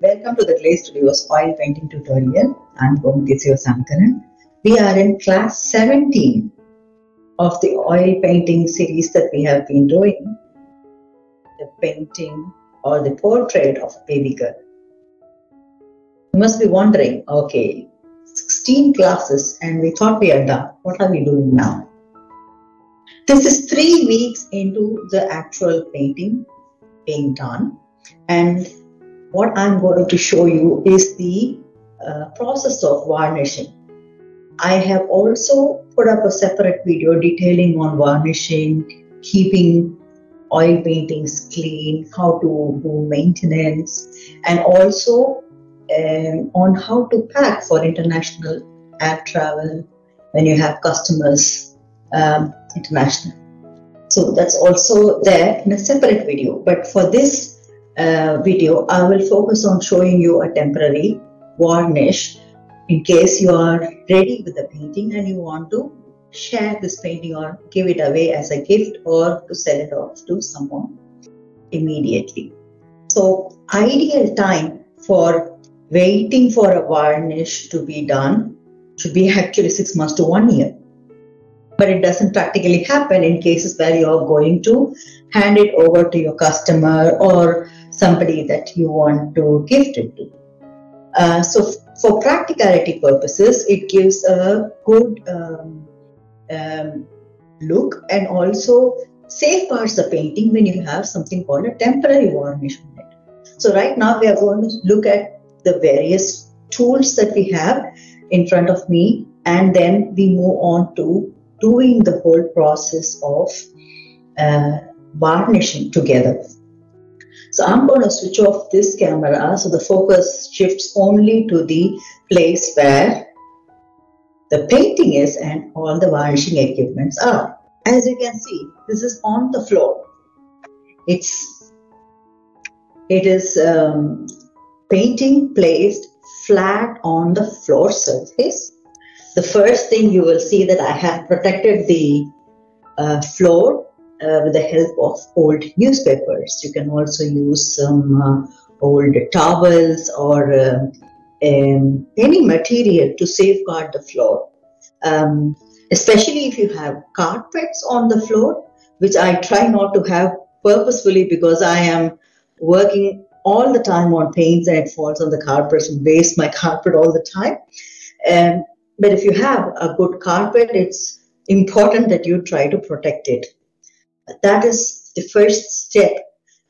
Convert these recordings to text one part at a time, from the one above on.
Welcome to the Clay Studios oil painting tutorial. I'm Gomiti Sankaran. We are in class 17 of the oil painting series that we have been doing. The painting or the portrait of a baby girl. You must be wondering, okay, 16 classes and we thought we are done. What are we doing now? This is 3 weeks into the actual painting being done, and what I'm going to show you is the process of varnishing. I have also put up a separate video detailing on varnishing, keeping oil paintings clean, how to do maintenance, and also on how to pack for international air travel when you have customers international. So that's also there in a separate video. But for this video, I will focus on showing you a temporary varnish in case you are ready with the painting and you want to share this painting or give it away as a gift or to sell it off to someone immediately. So ideal time for waiting for a varnish to be done should be actually 6 months to 1 year. But it doesn't practically happen in cases where you are going to hand it over to your customer or somebody that you want to gift it to. So for practicality purposes, it gives a good look and also safeguards the painting when you have something called a temporary varnish on it. So right now we are going to look at the various tools that we have in front of me, and then we move on to doing the whole process of varnishing together. So I'm going to switch off this camera so the focus shifts only to the place where the painting is and all the varnishing equipments are. As you can see, this is on the floor. It is painting placed flat on the floor surface. The first thing you will see that I have protected the floor with the help of old newspapers. You can also use some old towels or any material to safeguard the floor. Especially if you have carpets on the floor, which I try not to have purposefully because I am working all the time on paints and it falls on the carpets and waste my carpet all the time. But if you have a good carpet, it's important that you try to protect it. That is the first step.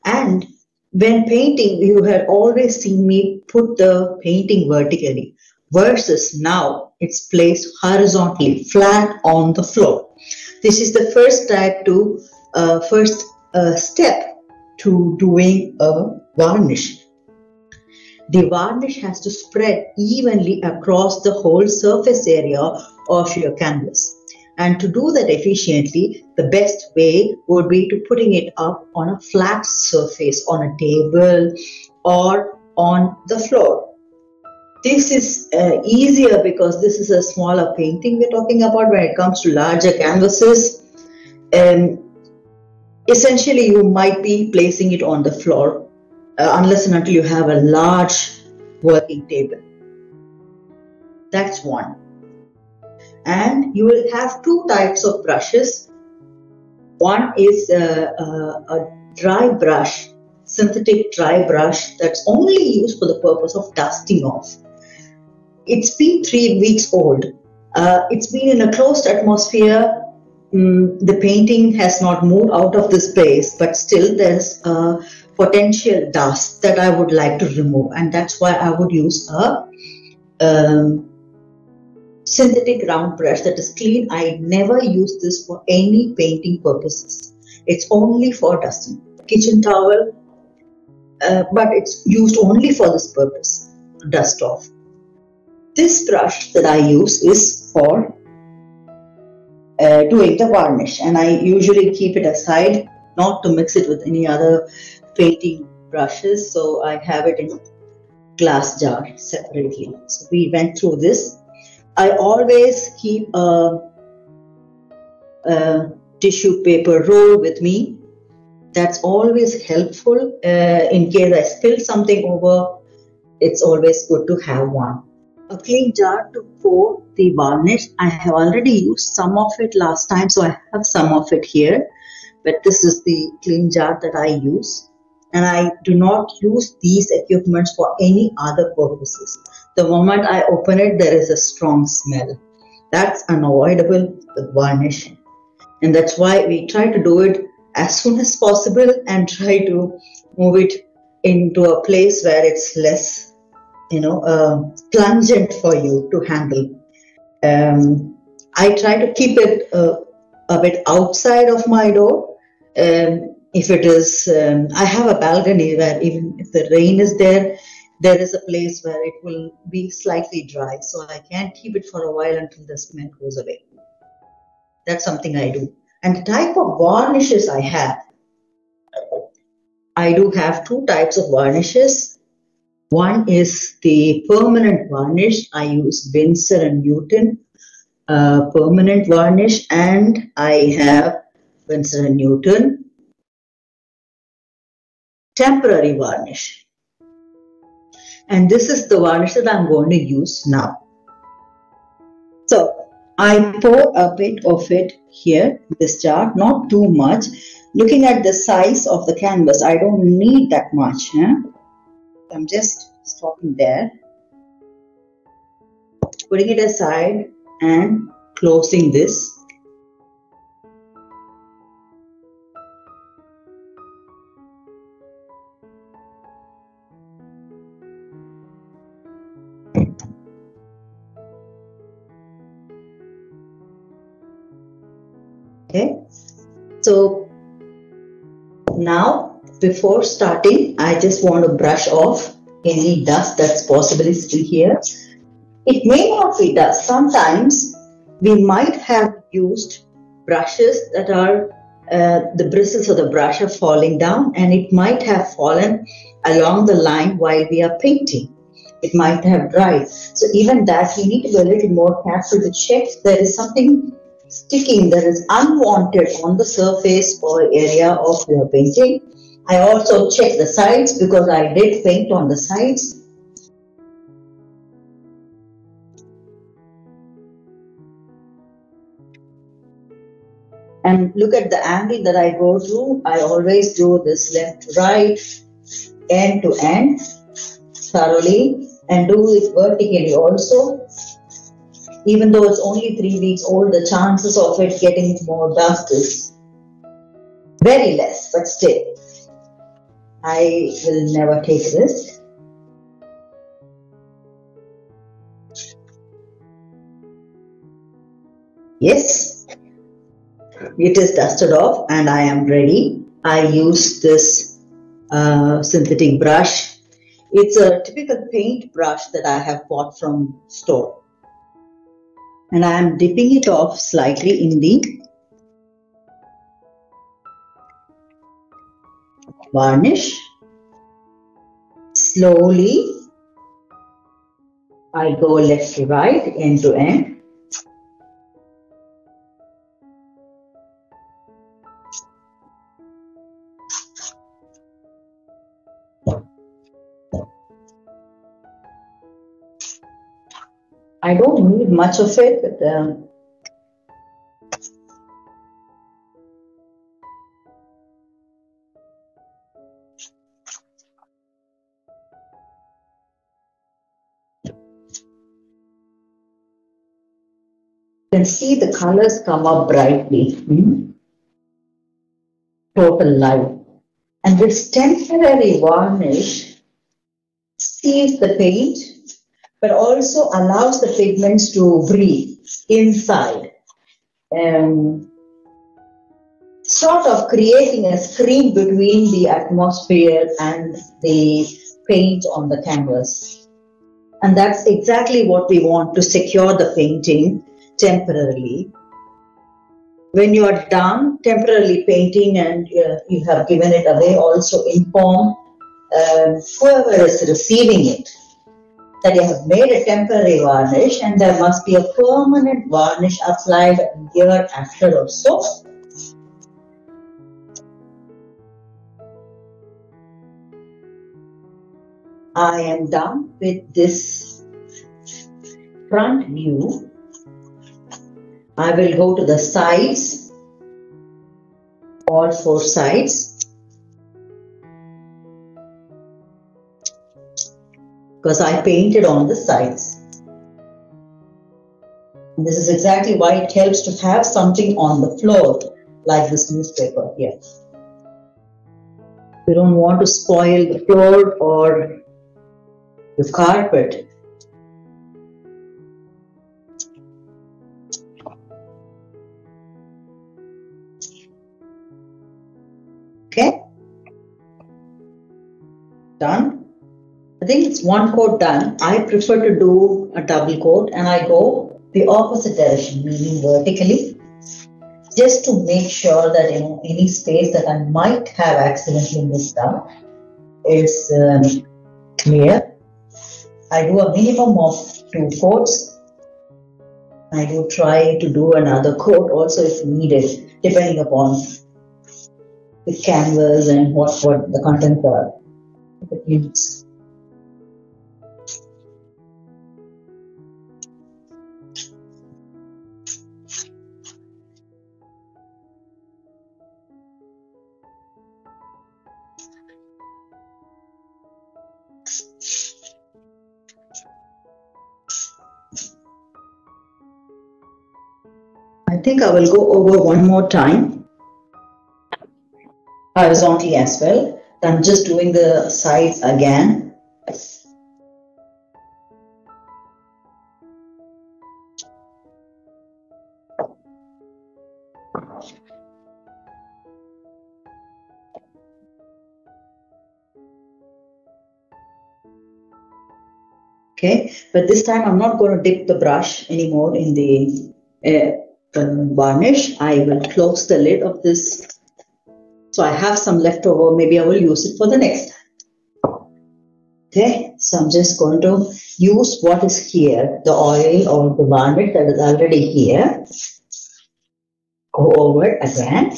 And when painting, you had always seen me put the painting vertically versus now it's placed horizontally, flat on the floor. This is the first step to doing a varnish. The varnish has to spread evenly across the whole surface area of your canvas. And to do that efficiently, the best way would be to putting it up on a flat surface, on a table or on the floor. This is easier because this is a smaller painting we're talking about. When it comes to larger canvases, essentially you might be placing it on the floor unless and until you have a large working table. That's one. And you will have 2 types of brushes. One is a dry brush, synthetic dry brush that's only used for the purpose of dusting off. It's been 3 weeks old. It's been in a closed atmosphere. The painting has not moved out of the space, but still there's potential dust that I would like to remove, and that's why I would use a synthetic round brush that is clean. I never use this for any painting purposes. It's only for dusting. Kitchen towel, but it's used only for this purpose, dust off. This brush that I use is for doing the varnish, and I usually keep it aside not to mix it with any other painting brushes, so I have it in a glass jar separately. So we went through this. I always keep a tissue paper roll with me. That's always helpful in case I spill something over it's always good to have one. A clean jar to pour the varnish. I have already used some of it last time, so I have some of it here. But this is the clean jar that I use. And I do not use these equipments for any other purposes. The moment I open it, there is a strong smell. That's unavoidable with varnish. And that's why we try to do it as soon as possible and try to move it into a place where it's less plungent for you to handle. I try to keep it a bit outside of my door. If it is, I have a balcony where even if the rain is there, there is a place where it will be slightly dry. So I can keep it for a while until the smell goes away. That's something I do. And the type of varnishes I do have two types of varnishes. One is the permanent varnish. I use Winsor and Newton permanent varnish, and I have Winsor and Newton temporary varnish. And this is the varnish that I'm going to use now. So I pour a bit of it here in this jar, not too much. Looking at the size of the canvas, I don't need that much. I'm just stopping there, putting it aside and closing this. Okay, so now before starting, I just want to brush off any dust that's possibly still here. It may not be dust. Sometimes we might have used brushes that are the bristles of the brush are falling down, and it might have fallen along the line while we are painting. It might have dried. So even that, we need to be a little more careful to check there is something sticking that is unwanted on the surface or area of your painting. I also check the sides because I did paint on the sides. And look at the angle that I go to. I always do this left to right, end to end, thoroughly, and do it vertically also. Even though it's only 3 weeks old, the chances of it getting more dust is very less, but still, I will never take risk. Yes, it is dusted off and I am ready. I use this synthetic brush. It's a typical paint brush that I have bought from store. And I am dipping it off slightly in the varnish. Slowly, I go left to right, end to end. I don't need much of it, but you can see the colors come up brightly. Total light. And this temporary varnish seals the paint, but also allows the pigments to breathe inside, sort of creating a screen between the atmosphere and the paint on the canvas. And that's exactly what we want to secure the painting temporarily. When you are done temporarily painting and you have given it away, also inform whoever is receiving it that you have made a temporary varnish and there must be a permanent varnish applied a year after or so. I am done with this front view. I will go to the sides, all four sides, because I painted on the sides. And this is exactly why it helps to have something on the floor, like this newspaper here. We don't want to spoil the floor or the carpet. Okay, done. I think it's one coat done. I prefer to do a double coat, and I go the opposite direction, meaning vertically, just to make sure that any space that I might have accidentally missed out is clear. I do a minimum of 2 coats. I do try to do another coat also if needed, depending upon the canvas and what the contents are. I think I will go over one more time, horizontally as well. I'm just doing the sides again. Okay, but this time I'm not going to dip the brush anymore in the varnish. I will close the lid of this. So I have some left over. Maybe I will use it for the next time. Okay, so I'm just going to use what is here, the oil or the varnish that is already here. Go over it again.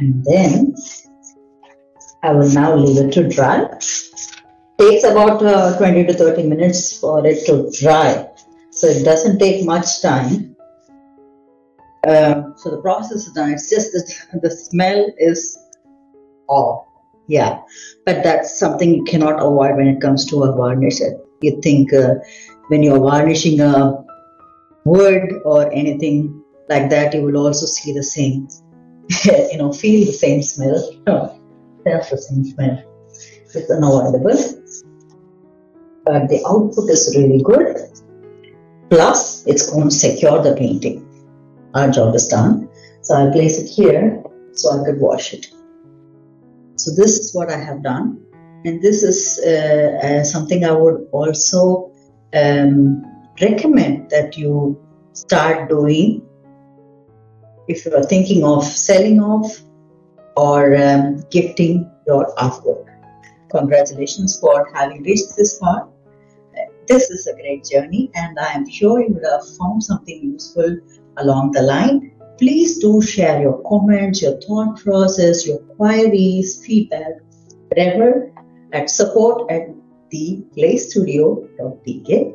And then I will now leave it to dry. Takes about 20 to 30 minutes for it to dry. So it doesn't take much time. So the process is done. It's just that the smell is off. Yeah, but that's something you cannot avoid when it comes to a varnish. You think when you're varnishing a wood or anything like that, you will also see the same, feel the same smell. That's the same smell. It's unavoidable. But the output is really good. Plus, it's going to secure the painting. Our job is done. So I'll place it here so I could wash it. So this is what I have done. And this is something I would also recommend that you start doing if you are thinking of selling off or gifting your artwork. Congratulations for having reached this far. This is a great journey, and I am sure you would have found something useful along the line. Please do share your comments, your thought process, your queries, feedback, whatever at support@theclaystudio.pk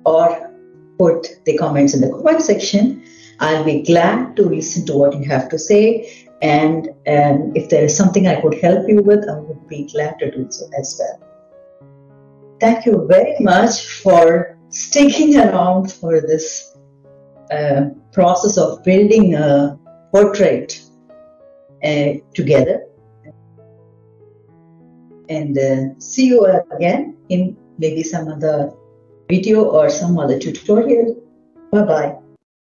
or put the comments in the comment section. I'll be glad to listen to what you have to say, and if there is something I could help you with, I would be glad to do so as well. Thank you very much for sticking around for this process of building a portrait together. And see you again in maybe some other video or some other tutorial. Bye-bye.